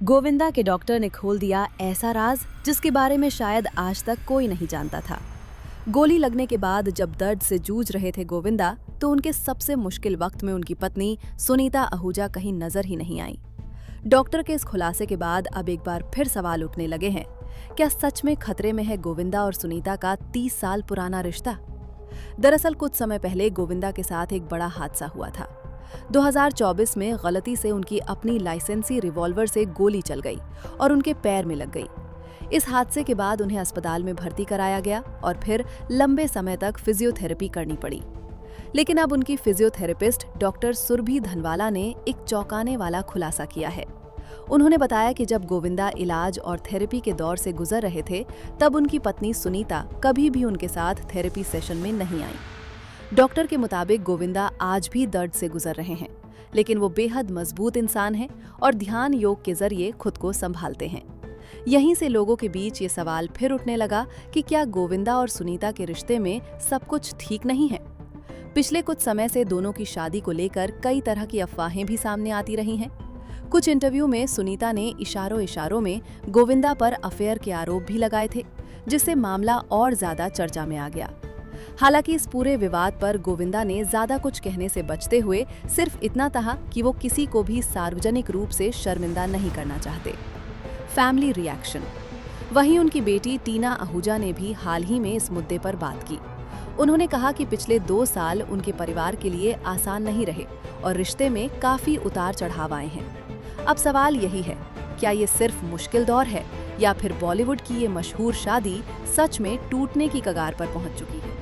गोविंदा के डॉक्टर ने खोल दिया ऐसा राज जिसके बारे में शायद आज तक कोई नहीं जानता था। गोली लगने के बाद जब दर्द से जूझ रहे थे गोविंदा, तो उनके सबसे मुश्किल वक्त में उनकी पत्नी सुनीता आहूजा कहीं नजर ही नहीं आई। डॉक्टर के इस खुलासे के बाद अब एक बार फिर सवाल उठने लगे हैं, क्या सच में खतरे में है गोविंदा और सुनीता का 30 साल पुराना रिश्ता? दरअसल कुछ समय पहले गोविंदा के साथ एक बड़ा हादसा हुआ था। 2024 में गलती से उनकी अपनी लाइसेंसी रिवॉल्वर से गोली चल गई और उनके पैर में लग गई। इस हादसे के बाद उन्हें अस्पताल में भर्ती कराया गया और फिर लंबे समय तक फिजियोथेरेपी करनी पड़ी। लेकिन अब उनकी फिजियोथेरेपिस्ट डॉक्टर सुरभि धनवाला ने एक चौंकाने वाला खुलासा किया है। उन्होंने बताया कि जब गोविंदा इलाज और थेरेपी के दौर से गुजर रहे थे, तब उनकी पत्नी सुनीता कभी भी उनके साथ थेरेपी सेशन में नहीं आई। डॉक्टर के मुताबिक गोविंदा आज भी दर्द से गुजर रहे हैं, लेकिन वो बेहद मजबूत इंसान हैं और ध्यान योग के जरिए खुद को संभालते हैं। यहीं से लोगों के बीच ये सवाल फिर उठने लगा कि क्या गोविंदा और सुनीता के रिश्ते में सब कुछ ठीक नहीं है? पिछले कुछ समय से दोनों की शादी को लेकर कई तरह की अफवाहें भी सामने आती रही हैं। कुछ इंटरव्यू में सुनीता ने इशारों में गोविंदा पर अफेयर के आरोप भी लगाए थे, जिससे मामला और ज्यादा चर्चा में आ गया। हालांकि इस पूरे विवाद पर गोविंदा ने ज्यादा कुछ कहने से बचते हुए सिर्फ इतना कहा कि वो किसी को भी सार्वजनिक रूप से शर्मिंदा नहीं करना चाहते। Family reaction. वहीं उनकी बेटी टीना आहूजा ने भी हाल ही में इस मुद्दे पर बात की। उन्होंने कहा कि पिछले 2 साल उनके परिवार के लिए आसान नहीं रहे और रिश्ते में काफी उतार चढ़ाव आए हैं। अब सवाल यही है, क्या ये सिर्फ मुश्किल दौर है या फिर बॉलीवुड की ये मशहूर शादी सच में टूटने की कगार पर पहुंच चुकी है?